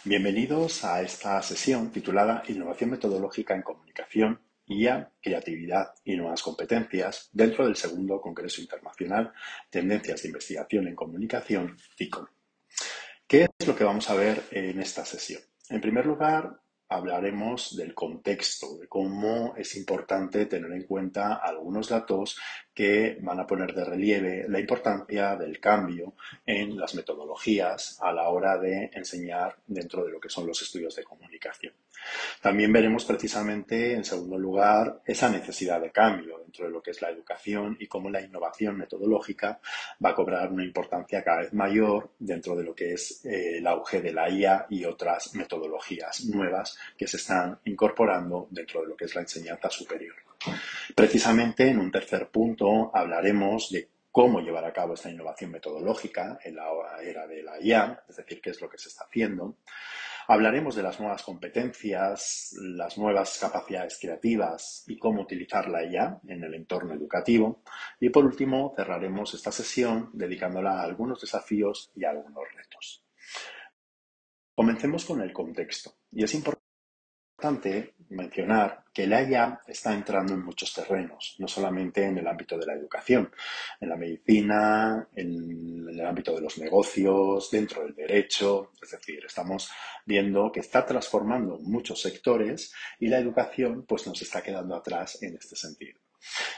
Bienvenidos a esta sesión titulada Innovación metodológica en comunicación, IA, creatividad y nuevas competencias dentro del segundo Congreso Internacional Tendencias de Investigación en Comunicación, TICOM. ¿Qué es lo que vamos a ver en esta sesión? En primer lugar, hablaremos del contexto, de cómo es importante tener en cuenta algunos datos que van a poner de relieve la importancia del cambio en las metodologías a la hora de enseñar dentro de lo que son los estudios de comunicación. También veremos precisamente, en segundo lugar, esa necesidad de cambio dentro de lo que es la educación y cómo la innovación metodológica va a cobrar una importancia cada vez mayor dentro de lo que es el auge de la IA y otras metodologías nuevas que se están incorporando dentro de lo que es la enseñanza superior. Precisamente, en un tercer punto, hablaremos de cómo llevar a cabo esta innovación metodológica en la era de la IA, es decir, qué es lo que se está haciendo. Hablaremos de las nuevas competencias, las nuevas capacidades creativas y cómo utilizar la IA en el entorno educativo. Y por último, cerraremos esta sesión dedicándola a algunos desafíos y a algunos retos. Comencemos con el contexto. Y es importante mencionar que la IA está entrando en muchos terrenos, no solamente en el ámbito de la educación, en la medicina, en el ámbito de los negocios, dentro del derecho. Es decir, estamos viendo que está transformando muchos sectores y la educación pues nos está quedando atrás en este sentido.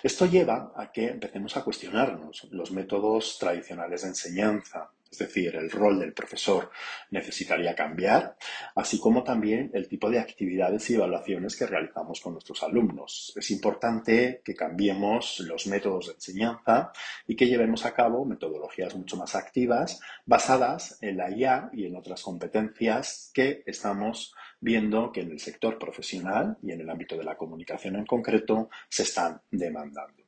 Esto lleva a que empecemos a cuestionarnos los métodos tradicionales de enseñanza, es decir, el rol del profesor necesitaría cambiar, así como también el tipo de actividades y evaluaciones que realizamos con nuestros alumnos. Es importante que cambiemos los métodos de enseñanza y que llevemos a cabo metodologías mucho más activas basadas en la IA y en otras competencias que estamos viendo que en el sector profesional y en el ámbito de la comunicación en concreto se están demandando.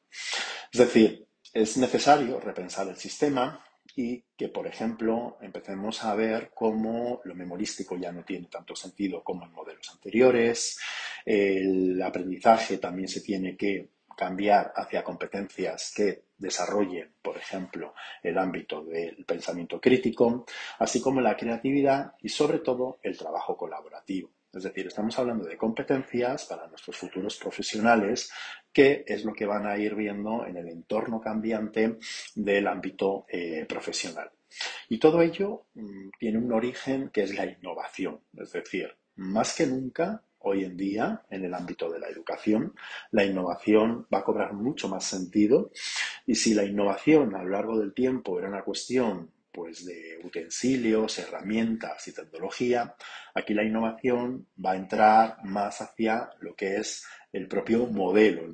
Es decir, es necesario repensar el sistema y que, por ejemplo, empecemos a ver cómo lo memorístico ya no tiene tanto sentido como en modelos anteriores. El aprendizaje también se tiene que cambiar hacia competencias que desarrollen, por ejemplo, el ámbito del pensamiento crítico, así como la creatividad y, sobre todo, el trabajo colaborativo. Es decir, estamos hablando de competencias para nuestros futuros profesionales, que es lo que van a ir viendo en el entorno cambiante del ámbito profesional. Y todo ello tiene un origen que es la innovación. Es decir, más que nunca, hoy en día, en el ámbito de la educación, la innovación va a cobrar mucho más sentido. Y si la innovación a lo largo del tiempo era una cuestión pues de utensilios, herramientas y tecnología, aquí la innovación va a entrar más hacia lo que es el propio modelo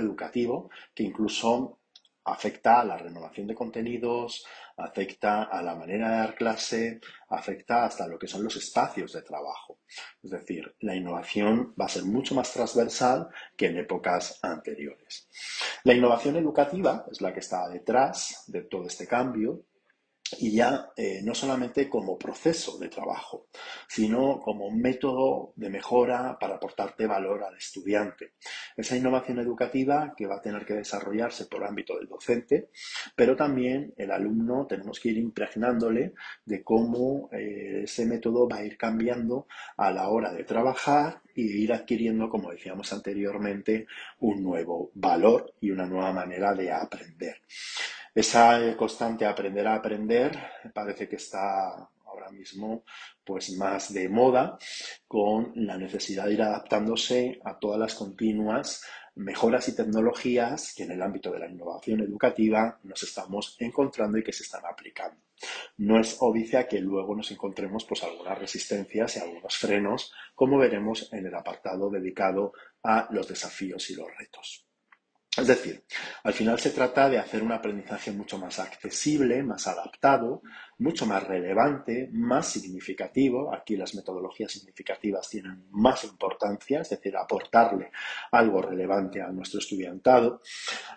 educativo, que incluso afecta a la renovación de contenidos, afecta a la manera de dar clase, afecta hasta lo que son los espacios de trabajo. Es decir, la innovación va a ser mucho más transversal que en épocas anteriores. La innovación educativa es la que está detrás de todo este cambio. Y ya no solamente como proceso de trabajo, sino como método de mejora para aportarte valor al estudiante. Esa innovación educativa que va a tener que desarrollarse por ámbito del docente, pero también el alumno tenemos que ir impregnándole de cómo ese método va a ir cambiando a la hora de trabajar y ir adquiriendo, como decíamos anteriormente, un nuevo valor y una nueva manera de aprender. Esa constante aprender a aprender parece que está ahora mismo pues más de moda, con la necesidad de ir adaptándose a todas las continuas mejoras y tecnologías que en el ámbito de la innovación educativa nos estamos encontrando y que se están aplicando. No es obvia que luego nos encontremos pues algunas resistencias y algunos frenos, como veremos en el apartado dedicado a los desafíos y los retos. Es decir, al final se trata de hacer un aprendizaje mucho más accesible, más adaptado, mucho más relevante, más significativo. Aquí las metodologías significativas tienen más importancia, es decir, aportarle algo relevante a nuestro estudiantado,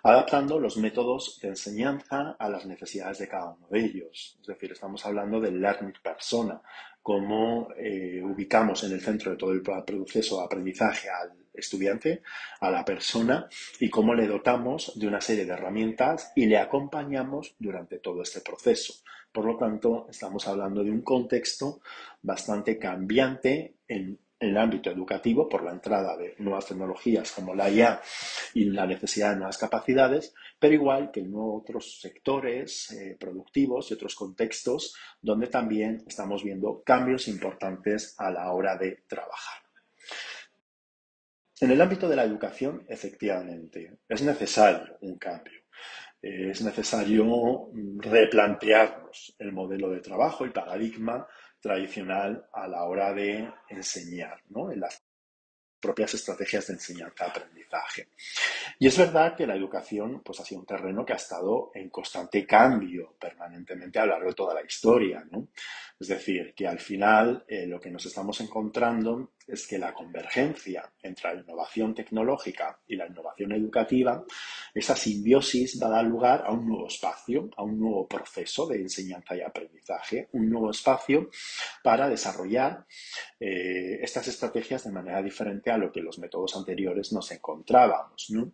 adaptando los métodos de enseñanza a las necesidades de cada uno de ellos. Es decir, estamos hablando del learning persona, cómo ubicamos en el centro de todo el proceso de aprendizaje al estudiante, a la persona, y cómo le dotamos de una serie de herramientas y le acompañamos durante todo este proceso. Por lo tanto, estamos hablando de un contexto bastante cambiante en el ámbito educativo por la entrada de nuevas tecnologías como la IA y la necesidad de nuevas capacidades, pero igual que en otros sectores productivos y otros contextos donde también estamos viendo cambios importantes a la hora de trabajar. En el ámbito de la educación, efectivamente, es necesario un cambio. Es necesario replantearnos el modelo de trabajo, el paradigma tradicional a la hora de enseñar, ¿no? En las propias estrategias de enseñanza-aprendizaje. Y es verdad que la educación pues, ha sido un terreno que ha estado en constante cambio permanentemente a lo largo de toda la historia, ¿no? Es decir, que al final lo que nos estamos encontrando es que la convergencia entre la innovación tecnológica y la innovación educativa, esa simbiosis va a dar lugar a un nuevo espacio, a un nuevo proceso de enseñanza y aprendizaje, un nuevo espacio para desarrollar estas estrategias de manera diferente a lo que los métodos anteriores nos encontrábamos, ¿no?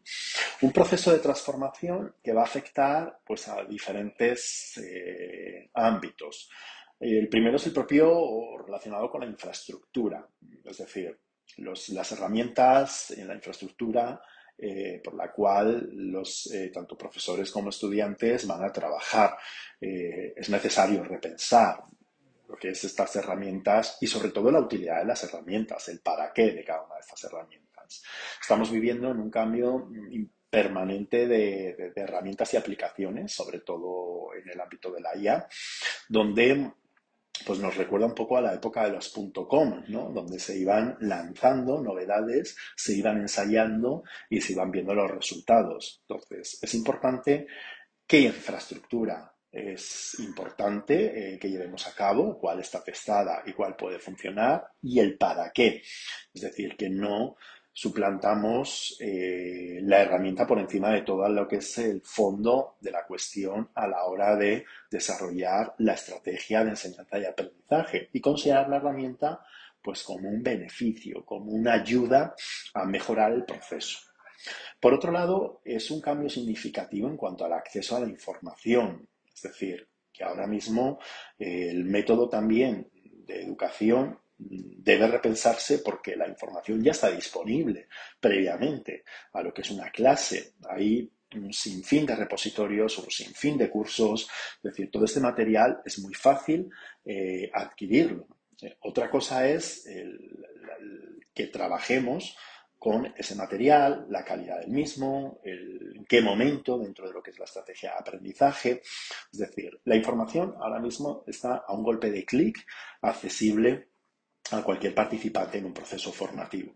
Un proceso de transformación que va a afectar pues, a diferentes ámbitos. El primero es el propio relacionado con la infraestructura, es decir, las herramientas en la infraestructura por la cual tanto profesores como estudiantes van a trabajar. Es necesario repensar lo que es estas herramientas y sobre todo la utilidad de las herramientas, el para qué de cada una de estas herramientas. Estamos viviendo en un cambio permanente de herramientas y aplicaciones, sobre todo en el ámbito de la IA, donde pues nos recuerda un poco a la época de los .com, ¿no? Donde se iban lanzando novedades, se iban ensayando y se iban viendo los resultados. Entonces, es importante qué infraestructura es importante que llevemos a cabo, cuál está testada y cuál puede funcionar, y el para qué. Es decir, que no suplantamos la herramienta por encima de todo lo que es el fondo de la cuestión a la hora de desarrollar la estrategia de enseñanza y aprendizaje y considerar la herramienta pues como un beneficio, como una ayuda a mejorar el proceso. Por otro lado, es un cambio significativo en cuanto al acceso a la información, es decir, que ahora mismo el método también de educación debe repensarse porque la información ya está disponible previamente a lo que es una clase. Hay un sinfín de repositorios, un sinfín de cursos, es decir, todo este material es muy fácil adquirirlo. Otra cosa es que trabajemos con ese material, la calidad del mismo, en qué momento dentro de lo que es la estrategia de aprendizaje. Es decir, la información ahora mismo está a un golpe de clic, accesible a cualquier participante en un proceso formativo.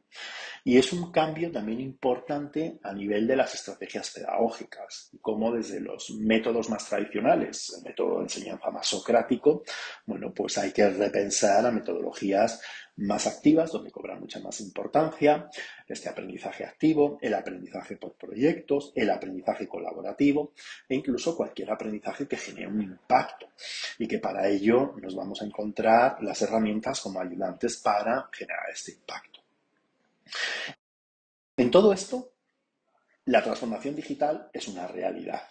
Y es un cambio también importante a nivel de las estrategias pedagógicas, como desde los métodos más tradicionales, el método de enseñanza más socrático, bueno, pues hay que repensar a metodologías más activas, donde cobra mucha más importancia este aprendizaje activo, el aprendizaje por proyectos, el aprendizaje colaborativo e incluso cualquier aprendizaje que genere un impacto y que para ello nos vamos a encontrar las herramientas como ayudantes para generar este impacto. En todo esto, la transformación digital es una realidad.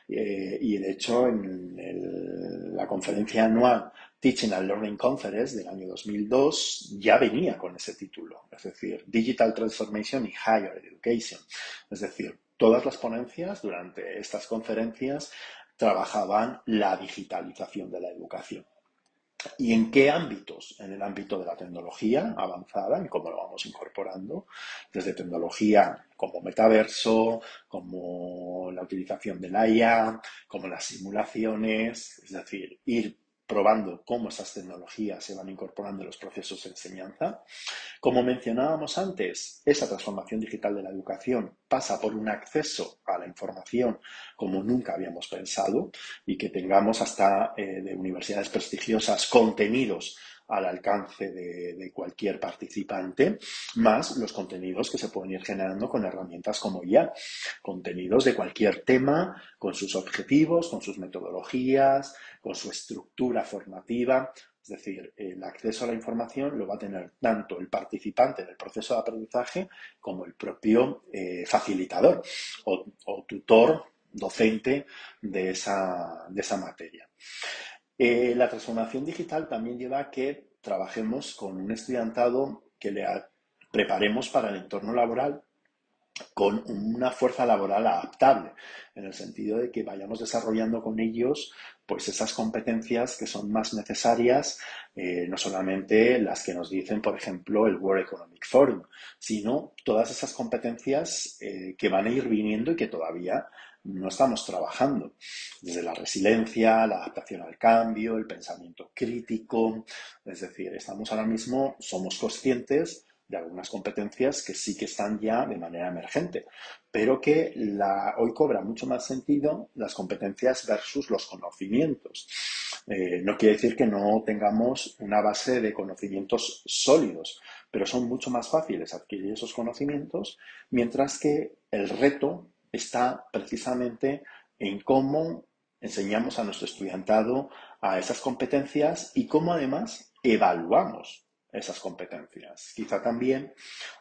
Y de hecho, en la conferencia anual Teaching and Learning Conference del año 2002 ya venía con ese título, es decir, Digital Transformation in Higher Education. Es decir, todas las ponencias durante estas conferencias trabajaban la digitalización de la educación. ¿Y en qué ámbitos? En el ámbito de la tecnología avanzada y cómo lo vamos incorporando, desde tecnología como metaverso, como la utilización de la IA, como las simulaciones, es decir, ir probando cómo esas tecnologías se van incorporando en los procesos de enseñanza. Como mencionábamos antes, esa transformación digital de la educación pasa por un acceso a la información como nunca habíamos pensado y que tengamos hasta de universidades prestigiosas contenidos al alcance de cualquier participante, más los contenidos que se pueden ir generando con herramientas como IA, contenidos de cualquier tema, con sus objetivos, con sus metodologías, con su estructura formativa, Es decir, el acceso a la información lo va a tener tanto el participante del proceso de aprendizaje como el propio facilitador o tutor docente de esa materia. La transformación digital también lleva a que trabajemos con un estudiantado que preparemos para el entorno laboral con una fuerza laboral adaptable, en el sentido de que vayamos desarrollando con ellos pues esas competencias que son más necesarias, no solamente las que nos dicen, por ejemplo, el World Economic Forum, sino todas esas competencias que van a ir viniendo y que todavía no estamos trabajando, desde la resiliencia, la adaptación al cambio, el pensamiento crítico. Es decir, estamos ahora mismo, somos conscientes de algunas competencias que sí que están ya de manera emergente, pero que hoy cobra mucho más sentido las competencias versus los conocimientos. No quiere decir que no tengamos una base de conocimientos sólidos, pero son mucho más fáciles adquirir esos conocimientos, mientras que el reto está precisamente en cómo enseñamos a nuestro estudiantado a esas competencias y cómo además evaluamos esas competencias. Quizá también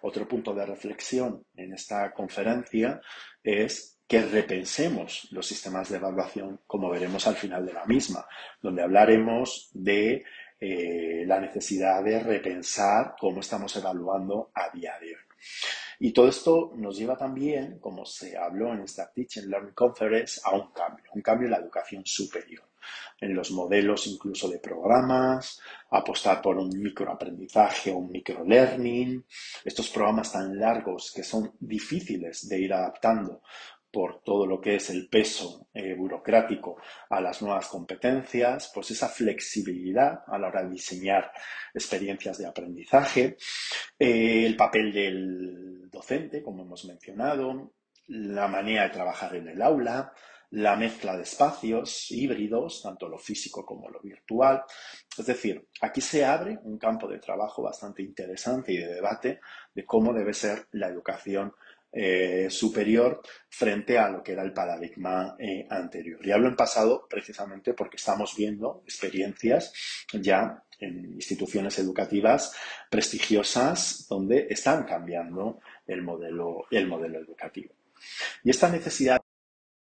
otro punto de reflexión en esta conferencia es que repensemos los sistemas de evaluación, como veremos al final de la misma, donde hablaremos de la necesidad de repensar cómo estamos evaluando a día de hoy. Y todo esto nos lleva también, como se habló en esta Teach and Learn Conference, a un cambio en la educación superior, en los modelos incluso de programas, apostar por un microaprendizaje o un microlearning, estos programas tan largos que son difíciles de ir adaptando por todo lo que es el peso burocrático a las nuevas competencias, pues esa flexibilidad a la hora de diseñar experiencias de aprendizaje, el papel del docente, como hemos mencionado, la manera de trabajar en el aula, la mezcla de espacios híbridos, tanto lo físico como lo virtual. Es decir, aquí se abre un campo de trabajo bastante interesante y de debate de cómo debe ser la educación superior frente a lo que era el paradigma anterior. Y hablo en pasado precisamente porque estamos viendo experiencias ya en instituciones educativas prestigiosas donde están cambiando el modelo educativo. Y esta necesidad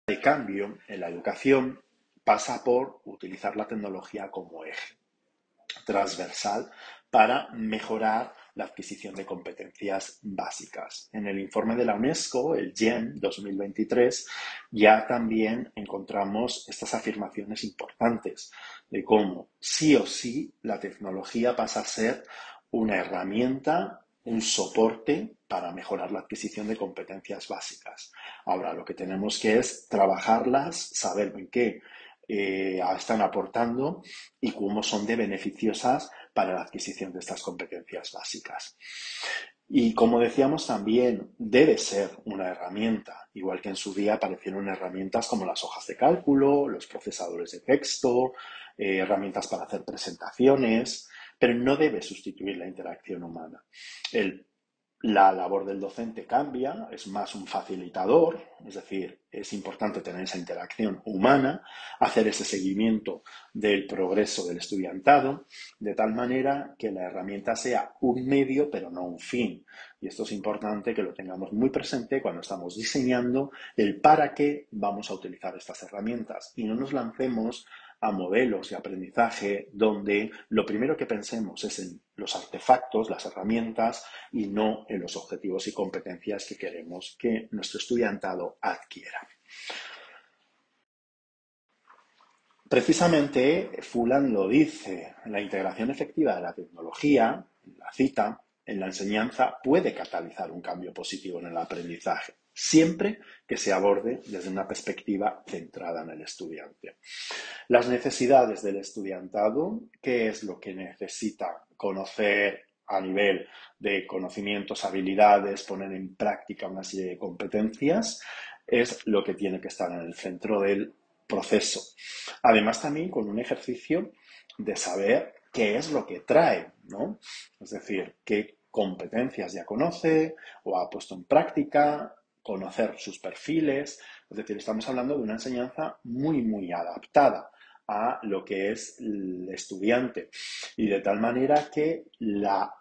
de cambio en la educación pasa por utilizar la tecnología como eje transversal para mejorar la adquisición de competencias básicas. En el informe de la UNESCO, el GEM 2023, ya también encontramos estas afirmaciones importantes de cómo sí o sí la tecnología pasa a ser una herramienta, un soporte para mejorar la adquisición de competencias básicas. Ahora, lo que tenemos que es trabajarlas, saber en qué están aportando y cómo son de beneficiosas para la adquisición de estas competencias básicas. Y como decíamos, también debe ser una herramienta, igual que en su día aparecieron herramientas como las hojas de cálculo, los procesadores de texto, herramientas para hacer presentaciones, pero no debe sustituir la interacción humana. La labor del docente cambia, es más un facilitador, es decir, es importante tener esa interacción humana, hacer ese seguimiento del progreso del estudiantado, de tal manera que la herramienta sea un medio, pero no un fin. Y esto es importante que lo tengamos muy presente cuando estamos diseñando el para qué vamos a utilizar estas herramientas y no nos lancemos a modelos de aprendizaje donde lo primero que pensemos es en los artefactos, las herramientas y no en los objetivos y competencias que queremos que nuestro estudiantado adquiera. Precisamente Fulan lo dice, la integración efectiva de la tecnología, la cita, en la enseñanza puede catalizar un cambio positivo en el aprendizaje, siempre que se aborde desde una perspectiva centrada en el estudiante. Las necesidades del estudiantado, qué es lo que necesita conocer a nivel de conocimientos, habilidades, poner en práctica una serie de competencias, es lo que tiene que estar en el centro del proceso. Además, también con un ejercicio de saber qué es lo que trae, ¿no? Es decir, qué competencias ya conoce o ha puesto en práctica, conocer sus perfiles. Es decir, estamos hablando de una enseñanza muy, muy adaptada a lo que es el estudiante y de tal manera que la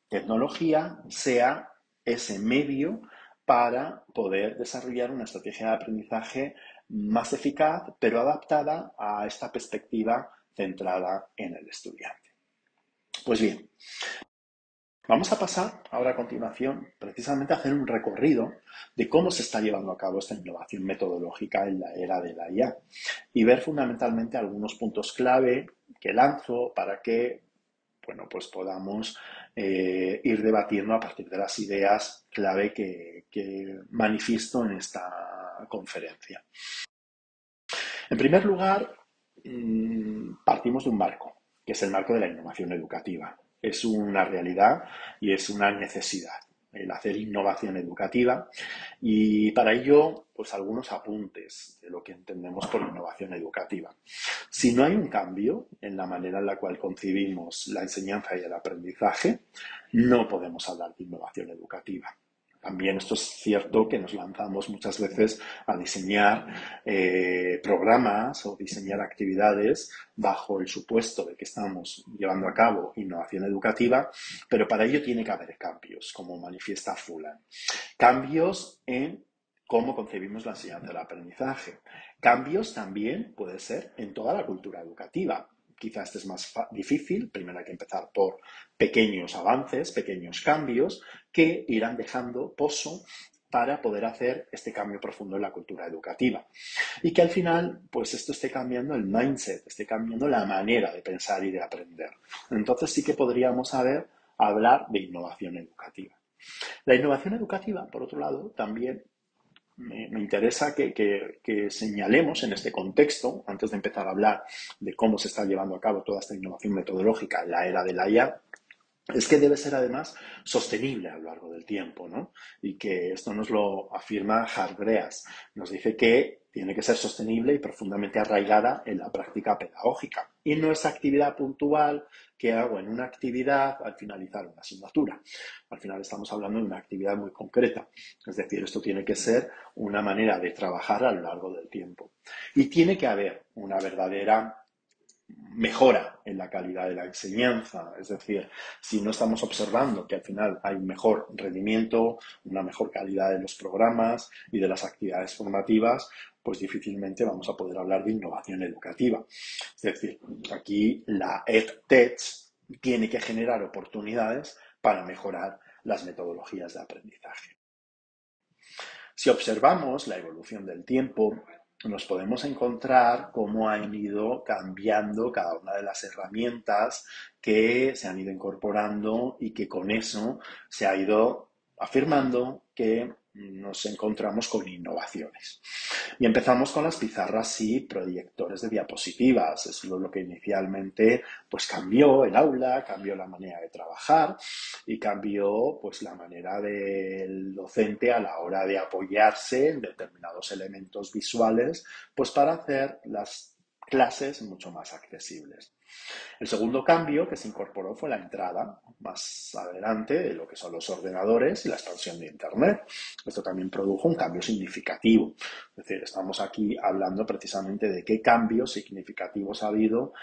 tecnología sea ese medio para poder desarrollar una estrategia de aprendizaje más eficaz, pero adaptada a esta perspectiva centrada en el estudiante. Pues bien, vamos a pasar ahora a continuación precisamente a hacer un recorrido de cómo se está llevando a cabo esta innovación metodológica en la era de la IA y ver fundamentalmente algunos puntos clave que lanzo para que pues podamos ir debatiendo a partir de las ideas clave que manifiesto en esta conferencia. En primer lugar, partimos de un marco, que es el marco de la innovación educativa. Es una realidad y es una necesidad el hacer innovación educativa y para ello, pues algunos apuntes de lo que entendemos por innovación educativa. Si no hay un cambio en la manera en la cual concebimos la enseñanza y el aprendizaje, no podemos hablar de innovación educativa. También esto es cierto que nos lanzamos muchas veces a diseñar programas o diseñar actividades bajo el supuesto de que estamos llevando a cabo innovación educativa, pero para ello tiene que haber cambios, como manifiesta Fulan. Cambios en cómo concebimos la enseñanza y el aprendizaje. Cambios también puede ser en toda la cultura educativa. Quizás este es más difícil, primero hay que empezar por pequeños avances, pequeños cambios que irán dejando pozo para poder hacer este cambio profundo en la cultura educativa. Y que al final, pues esto esté cambiando el mindset, esté cambiando la manera de pensar y de aprender. Entonces sí que podríamos hablar de innovación educativa. La innovación educativa, por otro lado, también me interesa que señalemos en este contexto, antes de empezar a hablar de cómo se está llevando a cabo toda esta innovación metodológica en la era de la IA, es que debe ser además sostenible a lo largo del tiempo, ¿no? Y que esto nos lo afirma Hargreaves. Nos dice que tiene que ser sostenible y profundamente arraigada en la práctica pedagógica. Y no es actividad puntual que hago en una actividad al finalizar una asignatura. Al final estamos hablando de una actividad muy concreta. Es decir, esto tiene que ser una manera de trabajar a lo largo del tiempo. Y tiene que haber una verdadera mejora en la calidad de la enseñanza. Es decir, si no estamos observando que al final hay un mejor rendimiento, una mejor calidad de los programas y de las actividades formativas, pues difícilmente vamos a poder hablar de innovación educativa. Es decir, aquí la EdTech tiene que generar oportunidades para mejorar las metodologías de aprendizaje. Si observamos la evolución del tiempo, nos podemos encontrar cómo han ido cambiando cada una de las herramientas que se han ido incorporando y que con eso se ha ido afirmando que nos encontramos con innovaciones. Y empezamos con las pizarras y proyectores de diapositivas. Eso es lo que inicialmente pues cambió el aula, cambió la manera de trabajar y cambió pues la manera del docente a la hora de apoyarse en determinados elementos visuales pues para hacer las clases mucho más accesibles. El segundo cambio que se incorporó fue la entrada más adelante de lo que son los ordenadores y la expansión de Internet. Esto también produjo un cambio significativo. Es decir, estamos aquí hablando precisamente de qué cambios significativos ha habido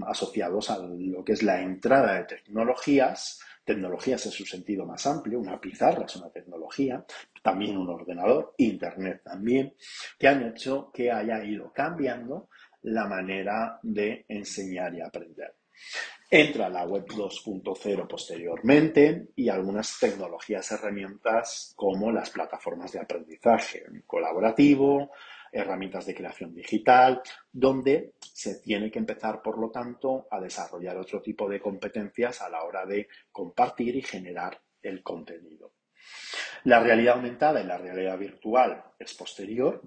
asociados a lo que es la entrada de tecnologías en su sentido más amplio, una pizarra es una tecnología, también un ordenador, Internet también, que han hecho que haya ido cambiando la manera de enseñar y aprender. Entra la web 2.0 posteriormente y algunas tecnologías, herramientas como las plataformas de aprendizaje colaborativo, herramientas de creación digital, donde se tiene que empezar, por lo tanto, a desarrollar otro tipo de competencias a la hora de compartir y generar el contenido. La realidad aumentada y la realidad virtual es posterior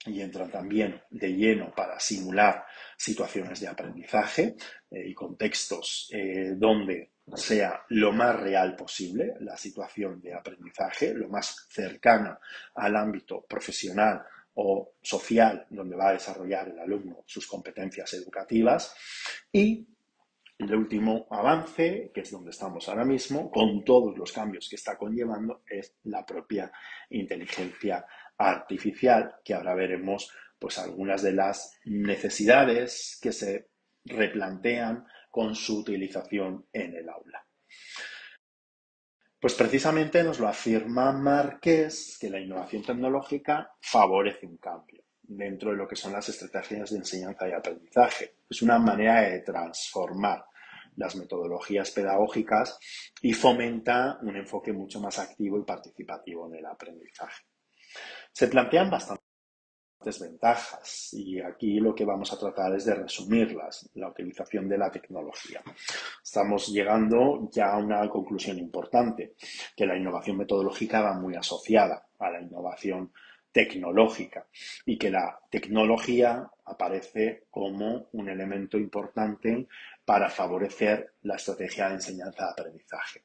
y entran también de lleno para simular situaciones de aprendizaje y contextos donde sea lo más real posible la situación de aprendizaje, lo más cercana al ámbito profesional o social donde va a desarrollar el alumno sus competencias educativas. Y el último avance, que es donde estamos ahora mismo, con todos los cambios que está conllevando, es la propia inteligencia artificial, que ahora veremos pues algunas de las necesidades que se replantean con su utilización en el aula. Pues precisamente nos lo afirma Marqués, que la innovación tecnológica favorece un cambio dentro de lo que son las estrategias de enseñanza y aprendizaje. Es una manera de transformar las metodologías pedagógicas y fomenta un enfoque mucho más activo y participativo en el aprendizaje. Se plantean bastantes ventajas y aquí lo que vamos a tratar es de resumirlas, la utilización de la tecnología. Estamos llegando ya a una conclusión importante, que la innovación metodológica va muy asociada a la innovación tecnológica y que la tecnología aparece como un elemento importante para favorecer la estrategia de enseñanza-aprendizaje.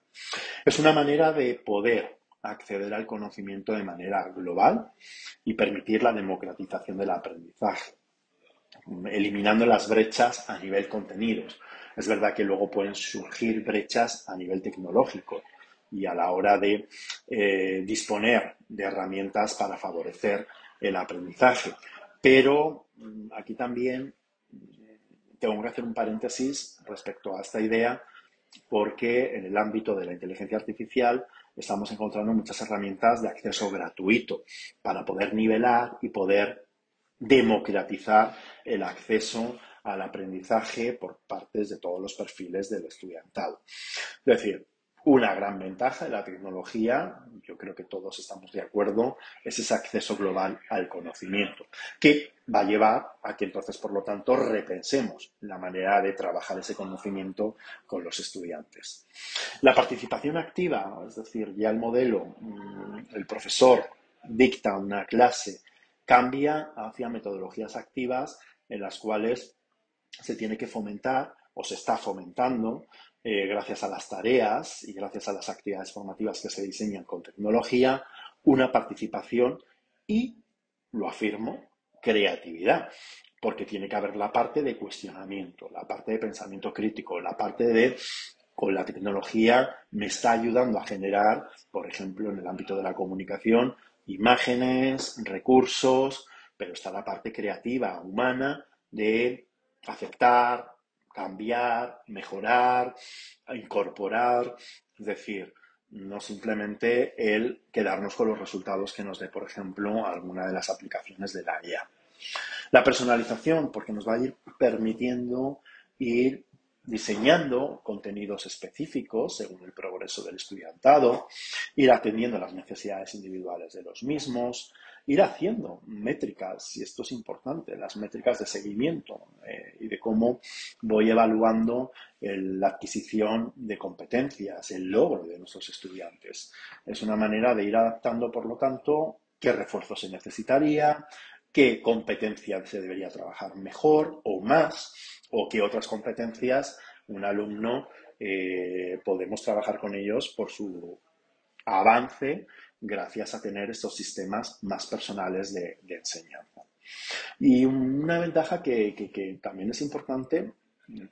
Es una manera de poder acceder al conocimiento de manera global y permitir la democratización del aprendizaje, eliminando las brechas a nivel contenidos. Es verdad que luego pueden surgir brechas a nivel tecnológico y a la hora de disponer de herramientas para favorecer el aprendizaje. Pero aquí también tengo que hacer un paréntesis respecto a esta idea porque en el ámbito de la inteligencia artificial estamos encontrando muchas herramientas de acceso gratuito para poder nivelar y poder democratizar el acceso al aprendizaje por partes de todos los perfiles del estudiantado. Es decir, una gran ventaja de la tecnología, yo creo que todos estamos de acuerdo, es ese acceso global al conocimiento, que va a llevar a que entonces, por lo tanto, repensemos la manera de trabajar ese conocimiento con los estudiantes. La participación activa, es decir, ya el modelo, el profesor dicta una clase, cambia hacia metodologías activas en las cuales se tiene que fomentar o se está fomentando gracias a las tareas y gracias a las actividades formativas que se diseñan con tecnología, una participación y, lo afirmo, creatividad, porque tiene que haber la parte de cuestionamiento, la parte de pensamiento crítico, la parte de con la tecnología me está ayudando a generar, por ejemplo, en el ámbito de la comunicación, imágenes, recursos, pero está la parte creativa, humana, de aceptar, cambiar, mejorar, incorporar, es decir, no simplemente el quedarnos con los resultados que nos dé, por ejemplo, alguna de las aplicaciones de la IA. La personalización, porque nos va a ir permitiendo ir diseñando contenidos específicos según el progreso del estudiantado, ir atendiendo las necesidades individuales de los mismos, ir haciendo métricas, y esto es importante, las métricas de seguimiento y de cómo voy evaluando la adquisición de competencias, el logro de nuestros estudiantes. Es una manera de ir adaptando, por lo tanto, qué refuerzo se necesitaría, qué competencia se debería trabajar mejor o más, o qué otras competencias un alumno podemos trabajar con ellos por su avance gracias a tener estos sistemas más personales de enseñanza. Y una ventaja que también es importante,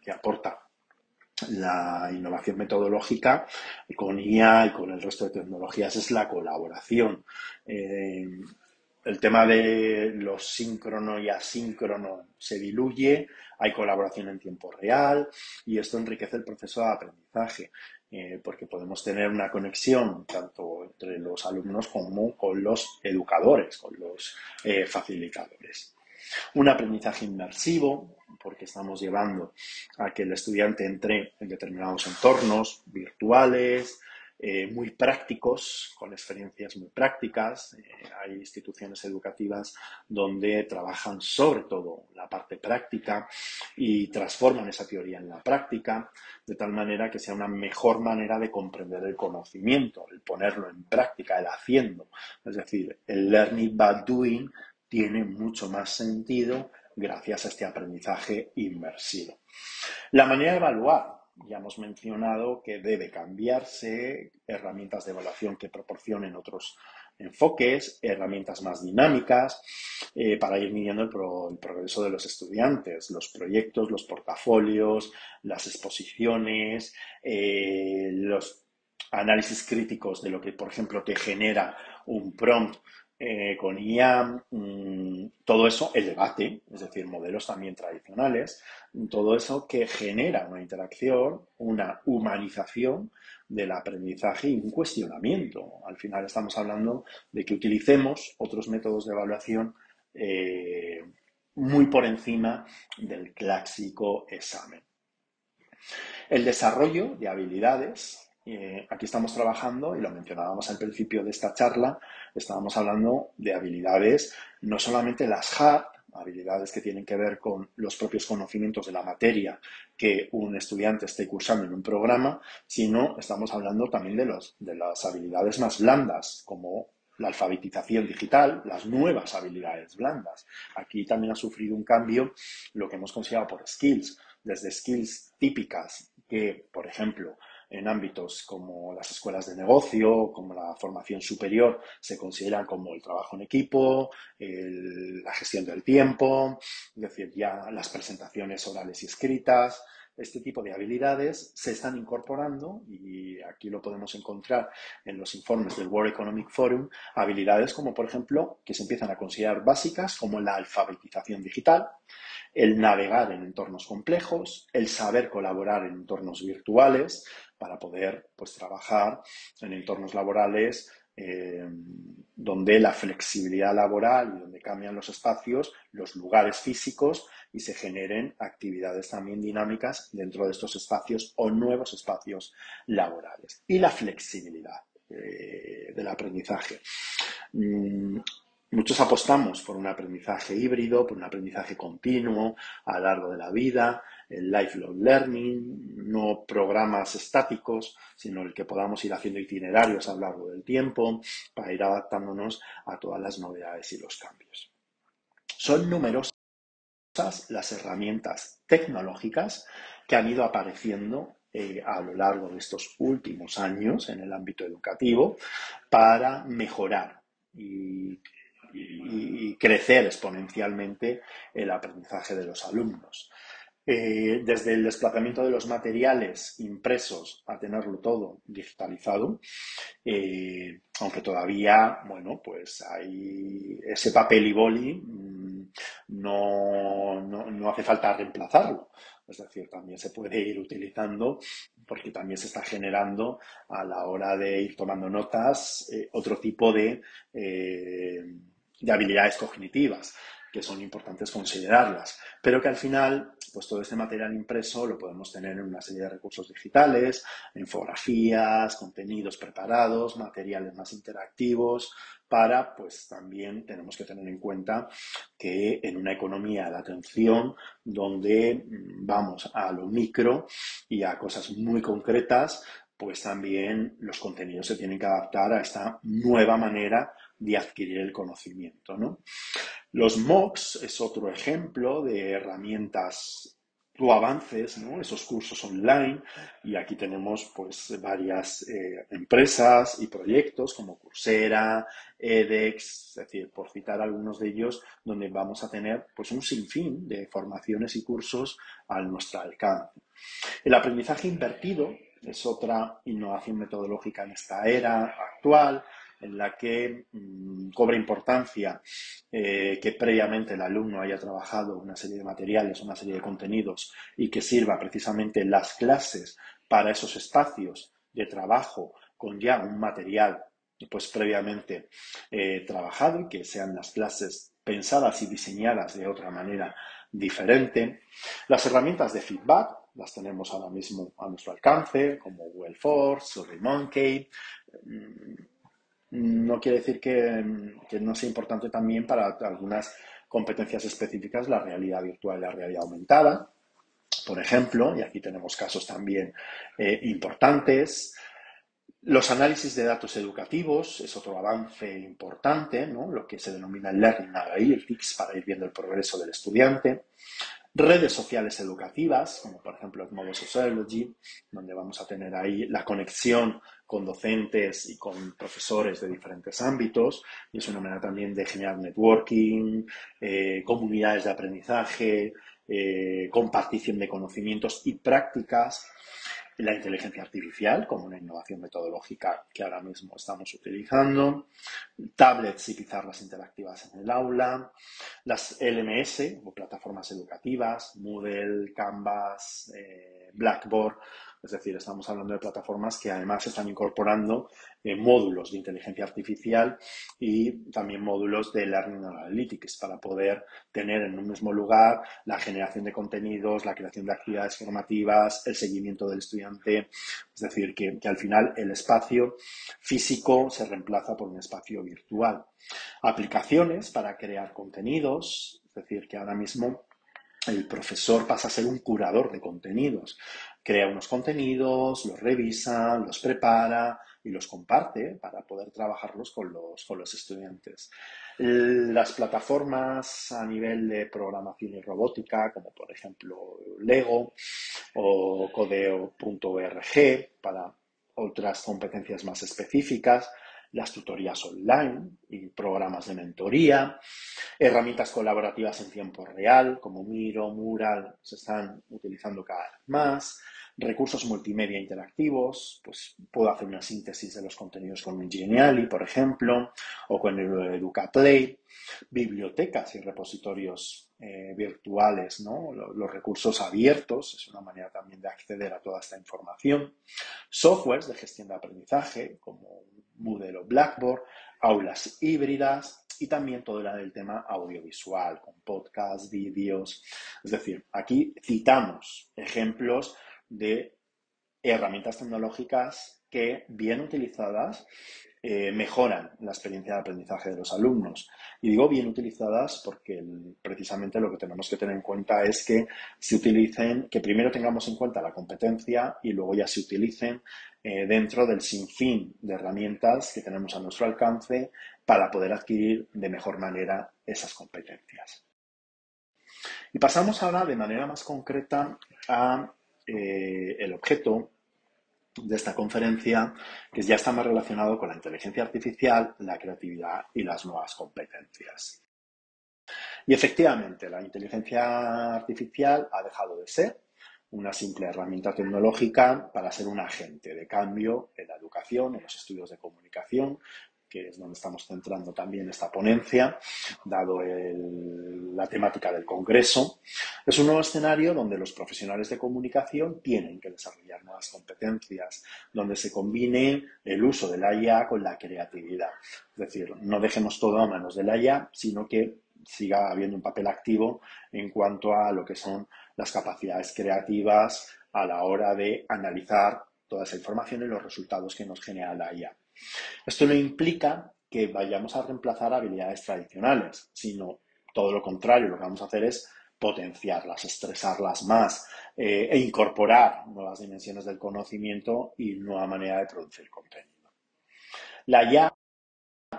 que aporta la innovación metodológica con IA y con el resto de tecnologías, es la colaboración. El tema de lo síncrono y asíncrono se diluye, hay colaboración en tiempo real y esto enriquece el proceso de aprendizaje, porque podemos tener una conexión tanto entre los alumnos como con los educadores, con los facilitadores. Un aprendizaje inmersivo, porque estamos llevando a que el estudiante entre en determinados entornos virtuales, muy prácticos, con experiencias muy prácticas. Hay instituciones educativas donde trabajan sobre todo la parte práctica y transforman esa teoría en la práctica, de tal manera que sea una mejor manera de comprender el conocimiento, el ponerlo en práctica, el haciendo. Es decir, el learning by doing tiene mucho más sentido gracias a este aprendizaje inmersivo. La manera de evaluar, ya hemos mencionado que debe cambiarse, herramientas de evaluación que proporcionen otros enfoques, herramientas más dinámicas para ir midiendo el progreso de los estudiantes, los proyectos, los portafolios, las exposiciones, los análisis críticos de lo que, por ejemplo, te genera un prompt con IA, todo eso, el debate, es decir, modelos también tradicionales, todo eso que genera una interacción, una humanización del aprendizaje y un cuestionamiento. Al final estamos hablando de que utilicemos otros métodos de evaluación muy por encima del clásico examen. El desarrollo de habilidades, aquí estamos trabajando, y lo mencionábamos al principio de esta charla, estábamos hablando de habilidades, no solamente las hard, habilidades que tienen que ver con los propios conocimientos de la materia que un estudiante esté cursando en un programa, sino estamos hablando también de las habilidades más blandas, como la alfabetización digital, las nuevas habilidades blandas. Aquí también ha sufrido un cambio lo que hemos considerado por skills, desde skills típicas que, por ejemplo, en ámbitos como las escuelas de negocio, como la formación superior, se consideran como el trabajo en equipo, la gestión del tiempo, es decir, ya las presentaciones orales y escritas. Este tipo de habilidades se están incorporando, y aquí lo podemos encontrar en los informes del World Economic Forum, habilidades como, por ejemplo, que se empiezan a considerar básicas, como la alfabetización digital, el navegar en entornos complejos, el saber colaborar en entornos virtuales para poder, pues, trabajar en entornos laborales donde la flexibilidad laboral y donde cambian los espacios, los lugares físicos, y se generen actividades también dinámicas dentro de estos espacios o nuevos espacios laborales. Y la flexibilidad del aprendizaje. Muchos apostamos por un aprendizaje híbrido, por un aprendizaje continuo a lo largo de la vida, el lifelong learning, no programas estáticos, sino el que podamos ir haciendo itinerarios a lo largo del tiempo para ir adaptándonos a todas las novedades y los cambios. Son numerosas las herramientas tecnológicas que han ido apareciendo a lo largo de estos últimos años en el ámbito educativo para mejorar y crecer exponencialmente el aprendizaje de los alumnos. Desde el desplazamiento de los materiales impresos a tenerlo todo digitalizado, aunque todavía, bueno, pues hay ese papel y boli, no hace falta reemplazarlo. Es decir, también se puede ir utilizando, porque también se está generando a la hora de ir tomando notas otro tipo de habilidades cognitivas que son importantes considerarlas, pero que al final, pues todo este material impreso lo podemos tener en una serie de recursos digitales, infografías, contenidos preparados, materiales más interactivos, para, pues también tenemos que tener en cuenta que en una economía de atención donde vamos a lo micro y a cosas muy concretas, pues también los contenidos se tienen que adaptar a esta nueva manera de adquirir el conocimiento, ¿no? Los MOOCs es otro ejemplo de herramientas o avances, ¿no? Esos cursos online, y aquí tenemos pues varias empresas y proyectos como Coursera, edX, es decir, por citar algunos de ellos, donde vamos a tener pues un sinfín de formaciones y cursos a nuestro alcance. El aprendizaje invertido es otra innovación metodológica en esta era actual, en la que cobra importancia que previamente el alumno haya trabajado una serie de materiales, una serie de contenidos, y que sirva precisamente las clases para esos espacios de trabajo con ya un material pues previamente trabajado, y que sean las clases pensadas y diseñadas de otra manera diferente. Las herramientas de feedback las tenemos ahora mismo a nuestro alcance, como Google Force, SurveyMonkey. No quiere decir que no sea importante también para algunas competencias específicas la realidad virtual y la realidad aumentada, por ejemplo, y aquí tenemos casos también importantes. Los análisis de datos educativos es otro avance importante, ¿no? Lo que se denomina el Learning Analytics, para ir viendo el progreso del estudiante. Redes sociales educativas, como por ejemplo Edmodo Sociology, donde vamos a tener ahí la conexión con docentes y con profesores de diferentes ámbitos, y es una manera también de generar networking, comunidades de aprendizaje, compartición de conocimientos y prácticas. la inteligencia artificial como una innovación metodológica que ahora mismo estamos utilizando, tablets y pizarras interactivas en el aula, las LMS o plataformas educativas, Moodle, Canvas, Blackboard. Es decir, estamos hablando de plataformas que además están incorporando módulos de inteligencia artificial y también módulos de Learning Analytics para poder tener en un mismo lugar la generación de contenidos, la creación de actividades formativas, el seguimiento del estudiante. Es decir, que al final el espacio físico se reemplaza por un espacio virtual. Aplicaciones para crear contenidos, es decir, que ahora mismo el profesor pasa a ser un curador de contenidos. Crea unos contenidos, los revisa, los prepara y los comparte para poder trabajarlos con los estudiantes. Las plataformas a nivel de programación y robótica, como por ejemplo Lego o Codeo.org, para otras competencias más específicas, las tutorías online y programas de mentoría, herramientas colaborativas en tiempo real, como Miro, Mural, se están utilizando cada vez más. Recursos multimedia interactivos, pues puedo hacer una síntesis de los contenidos con Geniali, por ejemplo, o con el EducaPlay. Bibliotecas y repositorios virtuales, ¿no? Los recursos abiertos es una manera también de acceder a toda esta información. Softwares de gestión de aprendizaje, como Moodle o Blackboard, aulas híbridas y también todo el tema audiovisual, con podcasts, vídeos. Es decir, aquí citamos ejemplos de herramientas tecnológicas que, bien utilizadas, mejoran la experiencia de aprendizaje de los alumnos. Y digo bien utilizadas porque precisamente lo que tenemos que tener en cuenta es que se utilicen, que primero tengamos en cuenta la competencia y luego ya se utilicen dentro del sinfín de herramientas que tenemos a nuestro alcance para poder adquirir de mejor manera esas competencias. Y pasamos ahora de manera más concreta a el objeto de esta conferencia, que ya está más relacionado con la inteligencia artificial, la creatividad y las nuevas competencias. Y efectivamente, la inteligencia artificial ha dejado de ser una simple herramienta tecnológica para ser un agente de cambio en la educación, en los estudios de comunicación, que es donde estamos centrando también esta ponencia, dado la temática del Congreso. Es un nuevo escenario donde los profesionales de comunicación tienen que desarrollar nuevas competencias, donde se combine el uso de la IA con la creatividad. Es decir, no dejemos todo a manos de la IA, sino que siga habiendo un papel activo en cuanto a lo que son las capacidades creativas a la hora de analizar toda esa información y los resultados que nos genera la IA. Esto no implica que vayamos a reemplazar habilidades tradicionales, sino todo lo contrario, lo que vamos a hacer es potenciarlas, estresarlas más e incorporar nuevas dimensiones del conocimiento y nueva manera de producir contenido. La IA,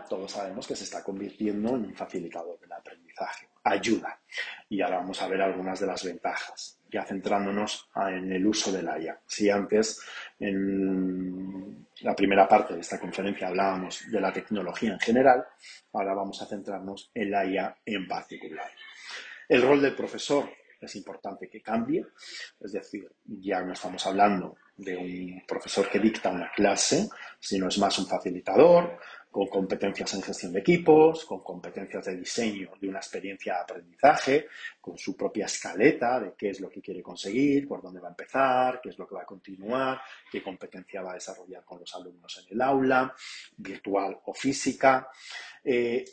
todos sabemos que se está convirtiendo en un facilitador del aprendizaje, ayuda. Y ahora vamos a ver algunas de las ventajas, ya centrándonos en el uso de la IA. Si antes, en la primera parte de esta conferencia, hablábamos de la tecnología en general, ahora vamos a centrarnos en la IA en particular. El rol del profesor es importante que cambie, es decir, ya no estamos hablando de un profesor que dicta una clase, sino es más un facilitador, con competencias en gestión de equipos, con competencias de diseño de una experiencia de aprendizaje, con su propia escaleta de qué es lo que quiere conseguir, por dónde va a empezar, qué es lo que va a continuar, qué competencia va a desarrollar con los alumnos en el aula, virtual o física,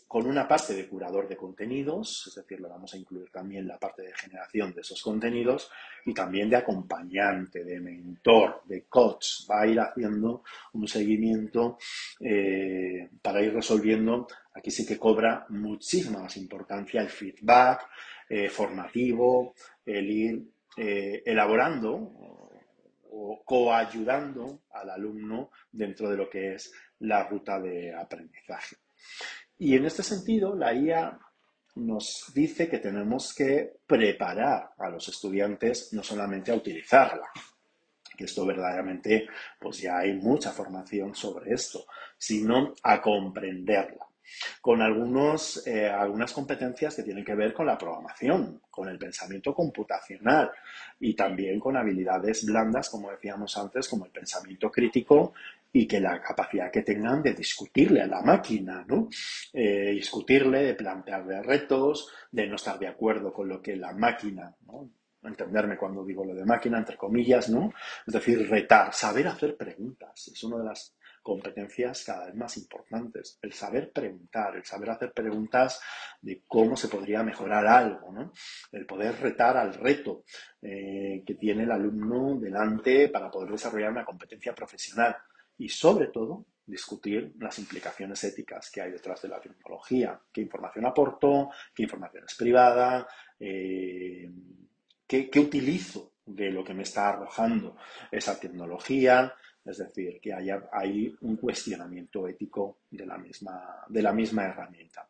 con una parte de curador de contenidos, es decir, le vamos a incluir también la parte de generación de esos contenidos y también de acompañante, de mentor, de coach, va a ir haciendo un seguimiento para ir resolviendo. Aquí sí que cobra muchísima más importancia el feedback formativo, el ir elaborando o coayudando al alumno dentro de lo que es la ruta de aprendizaje. Y en este sentido, la IA nos dice que tenemos que preparar a los estudiantes no solamente a utilizarla, que esto verdaderamente, pues ya hay mucha formación sobre esto, sino a comprenderla. con algunas competencias que tienen que ver con la programación, con el pensamiento computacional y también con habilidades blandas, como decíamos antes, como el pensamiento crítico y que la capacidad que tengan de discutirle a la máquina, ¿no? Discutirle, de plantearle retos, de no estar de acuerdo con lo que la máquina, ¿no? Entenderme cuando digo lo de máquina, entre comillas, ¿no? Es decir, retar, saber hacer preguntas. Es una de las competencias cada vez más importantes. El saber preguntar, el saber hacer preguntas de cómo se podría mejorar algo, ¿no? El poder retar al reto que tiene el alumno delante para poder desarrollar una competencia profesional y, sobre todo, discutir las implicaciones éticas que hay detrás de la tecnología. ¿Qué información aporto? ¿Qué información es privada? ¿Qué utilizo de lo que me está arrojando esa tecnología? Es decir, que hay un cuestionamiento ético de la misma herramienta.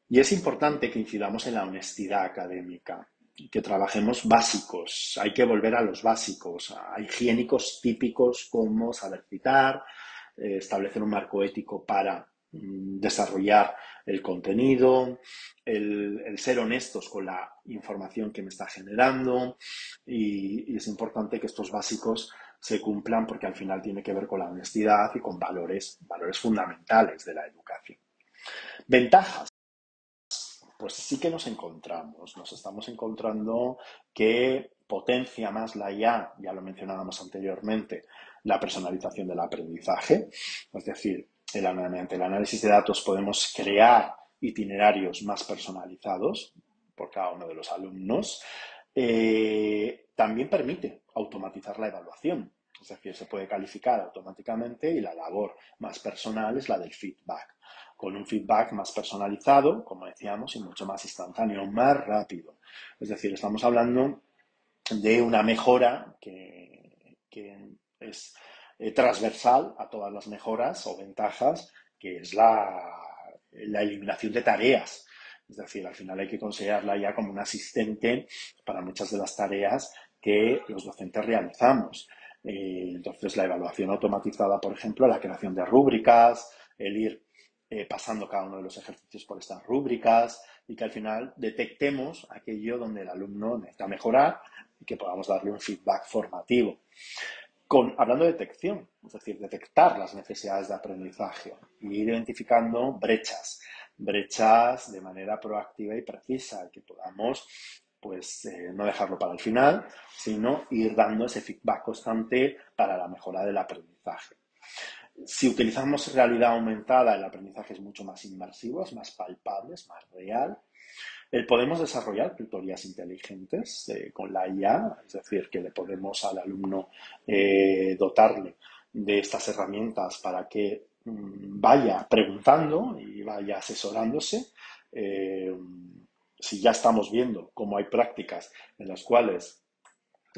Y es importante que incidamos en la honestidad académica, que trabajemos básicos. Hay que volver a los básicos, a higiénicos típicos como saber citar, establecer un marco ético para desarrollar el contenido, el ser honestos con la información que me está generando y es importante que estos básicos se cumplan porque al final tiene que ver con la honestidad y con valores fundamentales de la educación. Ventajas. Pues sí que nos estamos encontrando que potencia más la IA, ya lo mencionábamos anteriormente, la personalización del aprendizaje, es decir, mediante el análisis de datos podemos crear itinerarios más personalizados por cada uno de los alumnos. También permite automatizar la evaluación, es decir, se puede calificar automáticamente y la labor más personal es la del feedback, con un feedback más personalizado, como decíamos, y mucho más instantáneo, más rápido. Es decir, estamos hablando de una mejora que es transversal a todas las mejoras o ventajas, que es la eliminación de tareas. Es decir, al final hay que considerarla ya como un asistente para muchas de las tareas que los docentes realizamos. Entonces, la evaluación automatizada, por ejemplo, la creación de rúbricas, el ir pasando cada uno de los ejercicios por estas rúbricas y que al final detectemos aquello donde el alumno necesita mejorar y que podamos darle un feedback formativo. Hablando de detección, es decir, detectar las necesidades de aprendizaje e ir identificando brechas de manera proactiva y precisa, que podamos pues no dejarlo para el final, sino ir dando ese feedback constante para la mejora del aprendizaje. Si utilizamos realidad aumentada, el aprendizaje es mucho más inmersivo, es más palpable, es más real. Podemos desarrollar tutorías inteligentes con la IA, es decir, que le podemos al alumno dotarle de estas herramientas para que vaya preguntando y vaya asesorándose. Si ya estamos viendo cómo hay prácticas en las cuales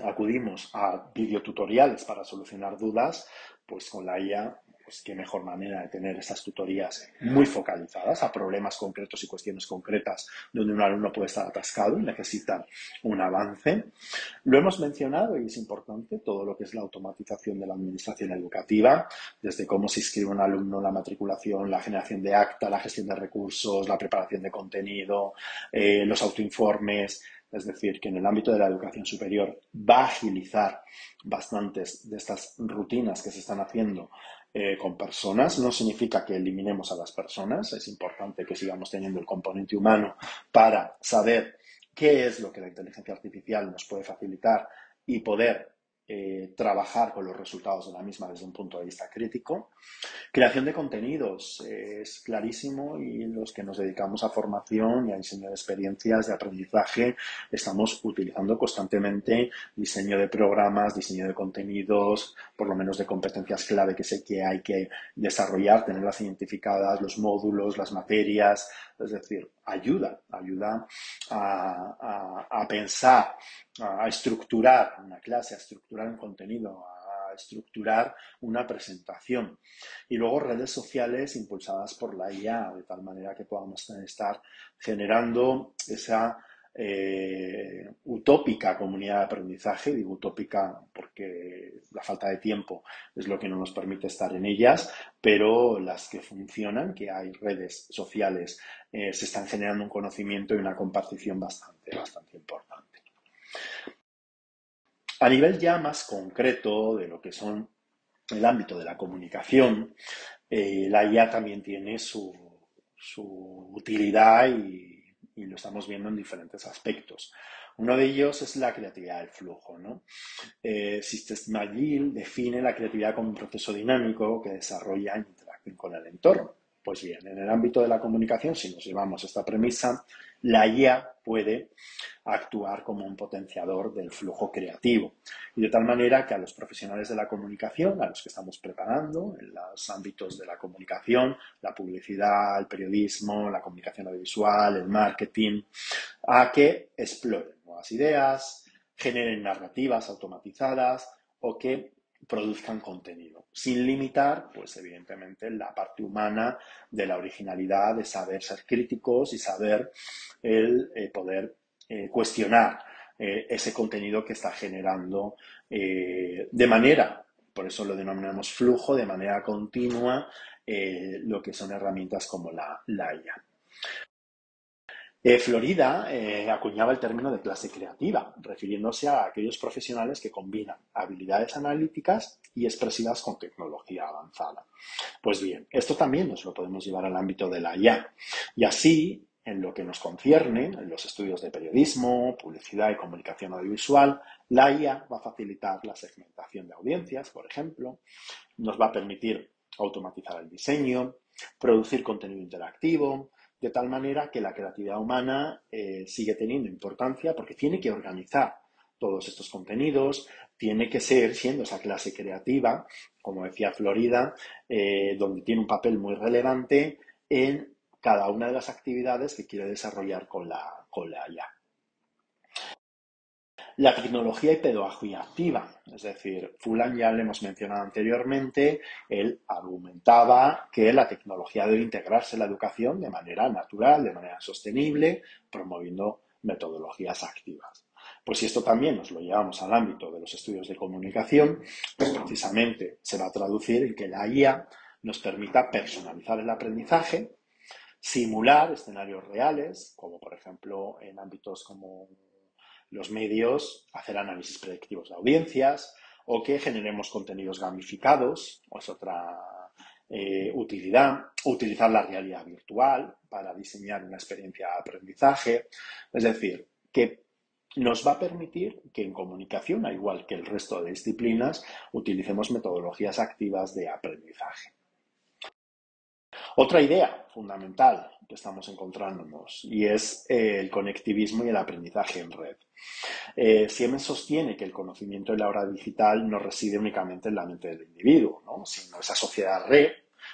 acudimos a videotutoriales para solucionar dudas, pues con la IA, pues qué mejor manera de tener estas tutorías muy focalizadas a problemas concretos y cuestiones concretas donde un alumno puede estar atascado y necesita un avance. Lo hemos mencionado y es importante todo lo que es la automatización de la administración educativa, desde cómo se inscribe un alumno, la matriculación, la generación de acta, la gestión de recursos, la preparación de contenido, los autoinformes. Es decir, que en el ámbito de la educación superior va a agilizar bastantes de estas rutinas que se están haciendo con personas. No significa que eliminemos a las personas, es importante que sigamos teniendo el componente humano para saber qué es lo que la inteligencia artificial nos puede facilitar y poder trabajar con los resultados de la misma desde un punto de vista crítico. Creación de contenidos es clarísimo y los que nos dedicamos a formación y a diseño de experiencias de aprendizaje estamos utilizando constantemente diseño de programas, diseño de contenidos, por lo menos de competencias clave que sé que hay que desarrollar, tenerlas identificadas, los módulos, las materias, es decir, ayuda a pensar, a estructurar una clase, a estructurar un contenido, a estructurar una presentación. Y luego redes sociales impulsadas por la IA, de tal manera que podamos estar generando esa utópica comunidad de aprendizaje. Digo utópica porque la falta de tiempo es lo que no nos permite estar en ellas, pero las que funcionan, que hay redes sociales, se están generando un conocimiento y una compartición bastante importante. A nivel ya más concreto de lo que son el ámbito de la comunicación, la IA también tiene su utilidad y lo estamos viendo en diferentes aspectos. Uno de ellos es la creatividad del flujo, ¿no? Csikszentmihalyi define la creatividad como un proceso dinámico que desarrolla en interacción con el entorno. Pues bien, en el ámbito de la comunicación, si nos llevamos esta premisa, la IA puede actuar como un potenciador del flujo creativo. Y de tal manera que a los profesionales de la comunicación, a los que estamos preparando en los ámbitos de la comunicación, la publicidad, el periodismo, la comunicación audiovisual, el marketing, a que exploren nuevas ideas, generen narrativas automatizadas o que produzcan contenido, sin limitar, pues evidentemente, la parte humana de la originalidad, de saber ser críticos y saber poder cuestionar ese contenido que está generando de manera, por eso lo denominamos flujo, de manera continua, lo que son herramientas como la IA. Florida acuñaba el término de clase creativa, refiriéndose a aquellos profesionales que combinan habilidades analíticas y expresivas con tecnología avanzada. Pues bien, esto también nos lo podemos llevar al ámbito de la IA. Y así, en lo que nos concierne, en los estudios de periodismo, publicidad y comunicación audiovisual, la IA va a facilitar la segmentación de audiencias, por ejemplo, nos va a permitir automatizar el diseño, producir contenido interactivo, de tal manera que la creatividad humana sigue teniendo importancia porque tiene que organizar todos estos contenidos, tiene que ser, siendo esa clase creativa, como decía Florida, donde tiene un papel muy relevante en cada una de las actividades que quiere desarrollar con la IA. La tecnología y pedagogía activa, es decir, Fulan ya le hemos mencionado anteriormente, él argumentaba que la tecnología debe integrarse en la educación de manera natural, de manera sostenible, promoviendo metodologías activas. Pues si esto también nos lo llevamos al ámbito de los estudios de comunicación, pues precisamente se va a traducir en que la IA nos permita personalizar el aprendizaje, simular escenarios reales, como por ejemplo en ámbitos como los medios, hacer análisis predictivos de audiencias o que generemos contenidos gamificados, o es otra utilidad, utilizar la realidad virtual para diseñar una experiencia de aprendizaje. Es decir, que nos va a permitir que en comunicación, al igual que el resto de disciplinas, utilicemos metodologías activas de aprendizaje. Otra idea fundamental que estamos encontrándonos y es el conectivismo y el aprendizaje en red. Siemens sostiene que el conocimiento de la era digital no reside únicamente en la mente del individuo, ¿no? Sino esa sociedad red,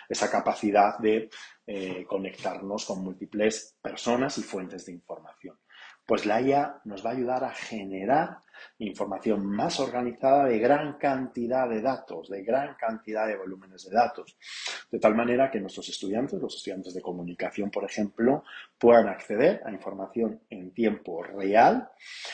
esa capacidad de conectarnos con múltiples personas y fuentes de información. Pues la IA nos va a ayudar a generar información más organizada de gran cantidad de datos, de gran cantidad de volúmenes de datos, de tal manera que nuestros estudiantes, los estudiantes de comunicación, por ejemplo, puedan acceder a información en tiempo real,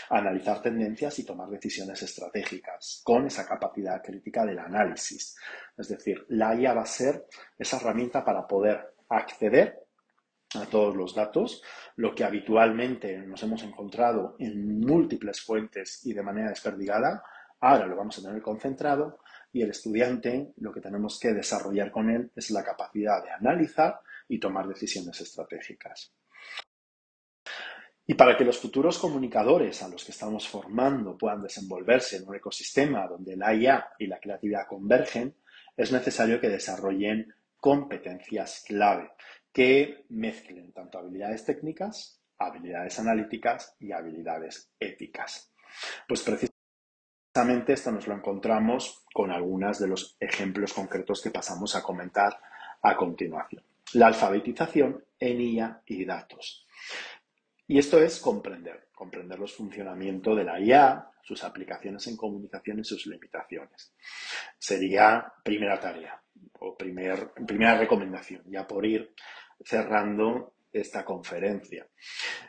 analizar tendencias y tomar decisiones estratégicas con esa capacidad crítica del análisis. Es decir, la IA va a ser esa herramienta para poder acceder a todos los datos, lo que habitualmente nos hemos encontrado en múltiples fuentes y de manera desperdigada, ahora lo vamos a tener concentrado y el estudiante lo que tenemos que desarrollar con él es la capacidad de analizar y tomar decisiones estratégicas. Y para que los futuros comunicadores a los que estamos formando puedan desenvolverse en un ecosistema donde la IA y la creatividad convergen, es necesario que desarrollen competencias clave que mezclen tanto habilidades técnicas, habilidades analíticas y habilidades éticas. Pues precisamente esto nos lo encontramos con algunos de los ejemplos concretos que pasamos a comentar a continuación. La alfabetización en IA y datos. Y esto es comprender los funcionamientos de la IA, sus aplicaciones en comunicación y sus limitaciones. Sería primera tarea o primera recomendación, ya por ir cerrando esta conferencia.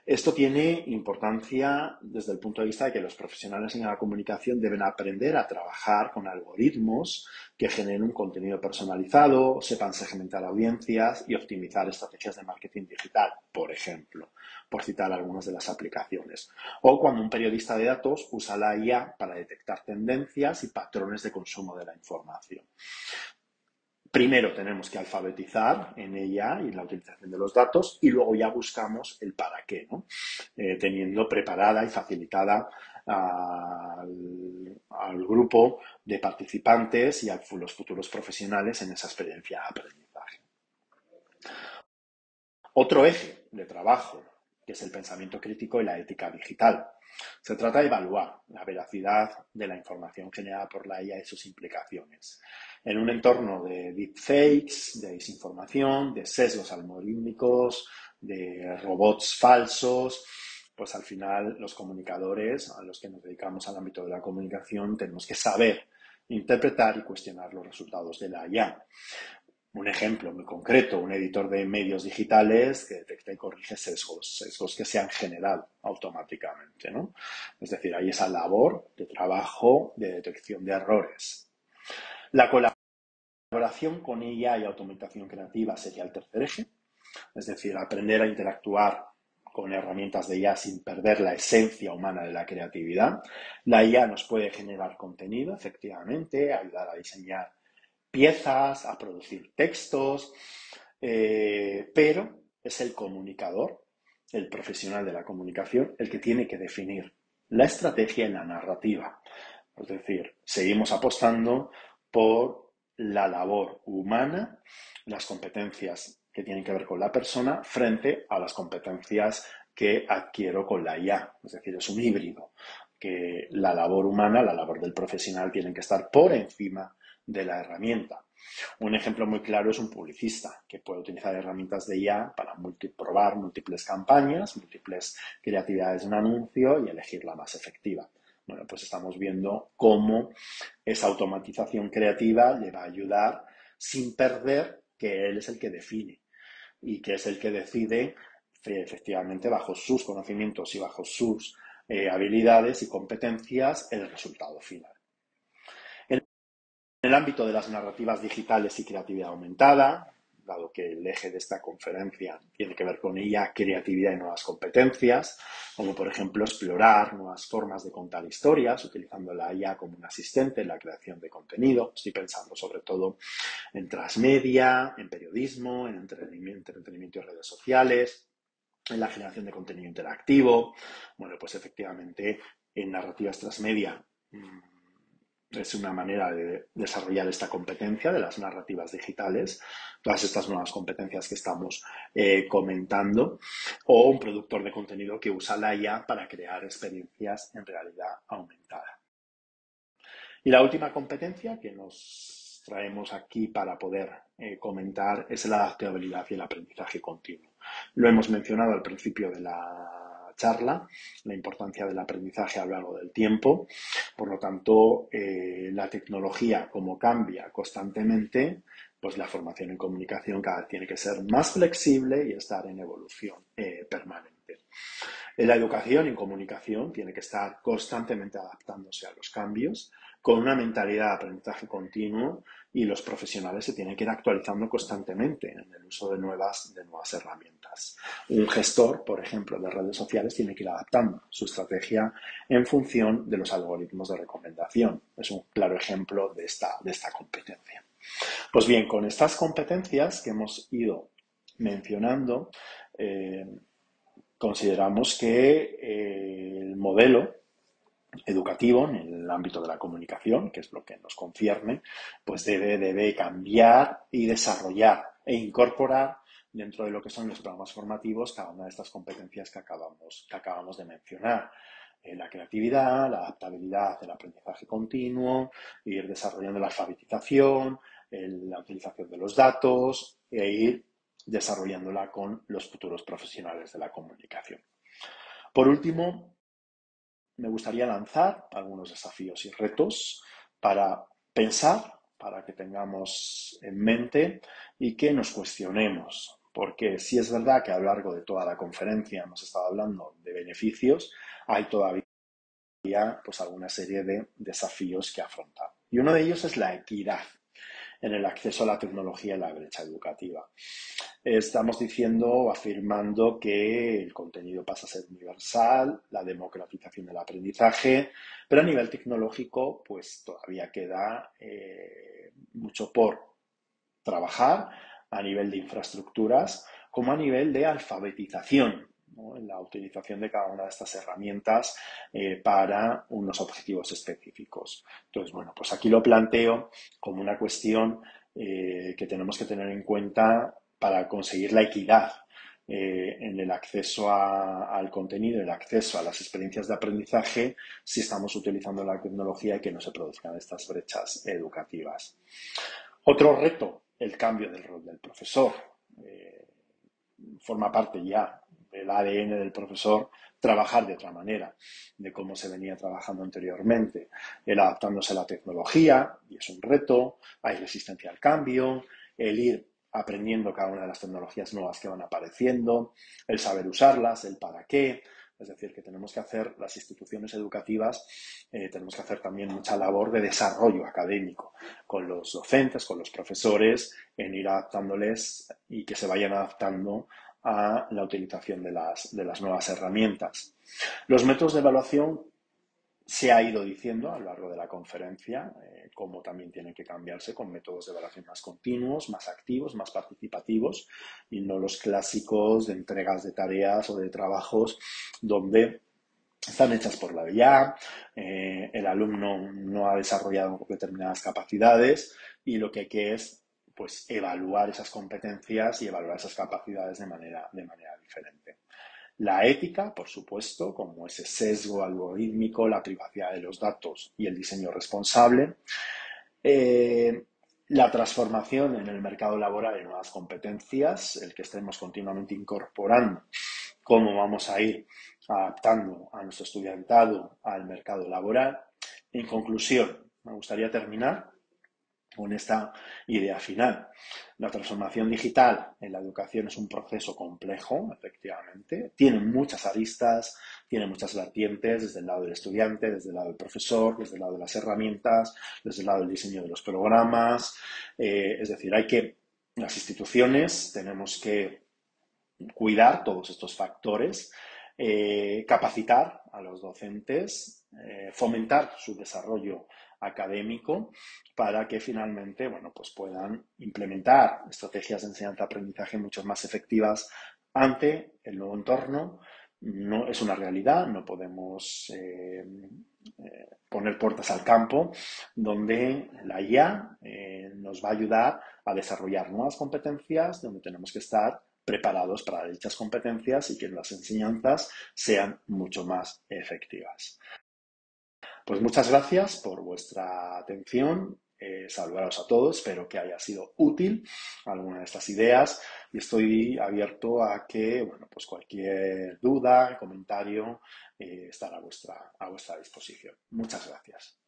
Esto tiene importancia desde el punto de vista de que los profesionales en la comunicación deben aprender a trabajar con algoritmos que generen un contenido personalizado, sepan segmentar audiencias y optimizar estrategias de marketing digital, por ejemplo, por citar algunas de las aplicaciones. O cuando un periodista de datos usa la IA para detectar tendencias y patrones de consumo de la información. Primero tenemos que alfabetizar en ella y en la utilización de los datos y luego ya buscamos el para qué, ¿no? Teniendo preparada y facilitada al grupo de participantes y a los futuros profesionales en esa experiencia de aprendizaje. Otro eje de trabajo, que es el pensamiento crítico y la ética digital. Se trata de evaluar la veracidad de la información generada por la IA y sus implicaciones. En un entorno de deepfakes, de desinformación, de sesgos algorítmicos, de robots falsos, pues al final los comunicadores, a los que nos dedicamos al ámbito de la comunicación, tenemos que saber interpretar y cuestionar los resultados de la IA. Un ejemplo muy concreto, un editor de medios digitales que detecta y corrige sesgos que se han generado automáticamente, ¿no? Es decir, hay esa labor de trabajo de detección de errores. La colaboración con IA y automatización creativa sería el tercer eje, es decir, aprender a interactuar con herramientas de IA sin perder la esencia humana de la creatividad. La IA nos puede generar contenido, efectivamente, ayudar a diseñar piezas, a producir textos, pero es el comunicador, el profesional de la comunicación, el que tiene que definir la estrategia y la narrativa. Es decir, seguimos apostando por la labor humana, las competencias que tienen que ver con la persona frente a las competencias que adquiero con la IA. Es decir, es un híbrido, que la labor humana, la labor del profesional tienen que estar por encima de la herramienta. Un ejemplo muy claro es un publicista que puede utilizar herramientas de IA para probar múltiples campañas, múltiples creatividades de un anuncio y elegir la más efectiva. Bueno, pues estamos viendo cómo esa automatización creativa le va a ayudar sin perder que él es el que define y que es el que decide efectivamente bajo sus conocimientos y bajo sus habilidades y competencias el resultado final. En el ámbito de las narrativas digitales y creatividad aumentada, dado que el eje de esta conferencia tiene que ver con ella, creatividad y nuevas competencias, como por ejemplo explorar nuevas formas de contar historias, utilizando la IA como un asistente en la creación de contenido. Estoy pensando sobre todo en transmedia, en periodismo, en entretenimiento y redes sociales, en la generación de contenido interactivo. Bueno, pues efectivamente en narrativas transmedia es una manera de desarrollar esta competencia de las narrativas digitales, todas estas nuevas competencias que estamos comentando, o un productor de contenido que usa la IA para crear experiencias en realidad aumentada. Y la última competencia que nos traemos aquí para poder comentar es la adaptabilidad y el aprendizaje continuo. Lo hemos mencionado al principio de la charla, la importancia del aprendizaje a lo largo del tiempo. Por lo tanto, la tecnología, como cambia constantemente, pues la formación en comunicación cada vez tiene que ser más flexible y estar en evolución permanente. La educación en comunicación tiene que estar constantemente adaptándose a los cambios, con una mentalidad de aprendizaje continuo, y los profesionales se tienen que ir actualizando constantemente en el uso de nuevas herramientas. Un gestor, por ejemplo, de redes sociales tiene que ir adaptando su estrategia en función de los algoritmos de recomendación. Es un claro ejemplo de esta competencia. Pues bien, con estas competencias que hemos ido mencionando, consideramos que el modelo educativo en el ámbito de la comunicación, que es lo que nos concierne, pues debe cambiar y desarrollar e incorporar dentro de lo que son los programas formativos cada una de estas competencias que acabamos de mencionar. La creatividad, la adaptabilidad, el aprendizaje continuo, ir desarrollando la alfabetización, la utilización de los datos e ir desarrollándola con los futuros profesionales de la comunicación. Por último, me gustaría lanzar algunos desafíos y retos para pensar, para que tengamos en mente y que nos cuestionemos porque sí es verdad que a lo largo de toda la conferencia hemos estado hablando de beneficios, hay todavía pues alguna serie de desafíos que afrontar. Y uno de ellos es la equidad en el acceso a la tecnología y la brecha educativa. Estamos diciendo o afirmando que el contenido pasa a ser universal, la democratización del aprendizaje, pero a nivel tecnológico pues todavía queda mucho por trabajar a nivel de infraestructuras como a nivel de alfabetización, ¿no? En la utilización de cada una de estas herramientas para unos objetivos específicos. Entonces, bueno, pues aquí lo planteo como una cuestión que tenemos que tener en cuenta para conseguir la equidad en el acceso al contenido, el acceso a las experiencias de aprendizaje, si estamos utilizando la tecnología y que no se produzcan estas brechas educativas. Otro reto, el cambio del rol del profesor. Forma parte ya del ADN del profesor trabajar de otra manera, de cómo se venía trabajando anteriormente, el adaptándose a la tecnología, y es un reto, hay resistencia al cambio, el ir aprendiendo cada una de las tecnologías nuevas que van apareciendo, el saber usarlas, el para qué. Es decir, que tenemos que hacer, las instituciones educativas, tenemos que hacer también mucha labor de desarrollo académico con los docentes, con los profesores, en ir adaptándoles y que se vayan adaptando a la utilización de las nuevas herramientas. Los métodos de evaluación se ha ido diciendo a lo largo de la conferencia cómo también tienen que cambiarse con métodos de evaluación más continuos, más activos, más participativos y no los clásicos de entregas de tareas o de trabajos donde están hechas por la IA, el alumno no ha desarrollado determinadas capacidades y lo que hay que es pues, evaluar esas competencias y evaluar esas capacidades de manera diferente. La ética, por supuesto, como ese sesgo algorítmico, la privacidad de los datos y el diseño responsable. La transformación en el mercado laboral de nuevas competencias, el que estemos continuamente incorporando cómo vamos a ir adaptando a nuestro estudiantado al mercado laboral. En conclusión, me gustaría terminar con esta idea final. La transformación digital en la educación es un proceso complejo, efectivamente. Tiene muchas aristas, tiene muchas vertientes, desde el lado del estudiante, desde el lado del profesor, desde el lado de las herramientas, desde el lado del diseño de los programas. Es decir, las instituciones tenemos que cuidar todos estos factores, capacitar a los docentes, fomentar su desarrollo académico para que finalmente pues puedan implementar estrategias de enseñanza-aprendizaje mucho más efectivas ante el nuevo entorno. No es una realidad, no podemos poner puertas al campo, donde la IA nos va a ayudar a desarrollar nuevas competencias, donde tenemos que estar preparados para dichas competencias y que las enseñanzas sean mucho más efectivas. Pues muchas gracias por vuestra atención. Saludaros a todos, espero que haya sido útil alguna de estas ideas y estoy abierto a que, pues cualquier duda, comentario, estará a vuestra disposición. Muchas gracias.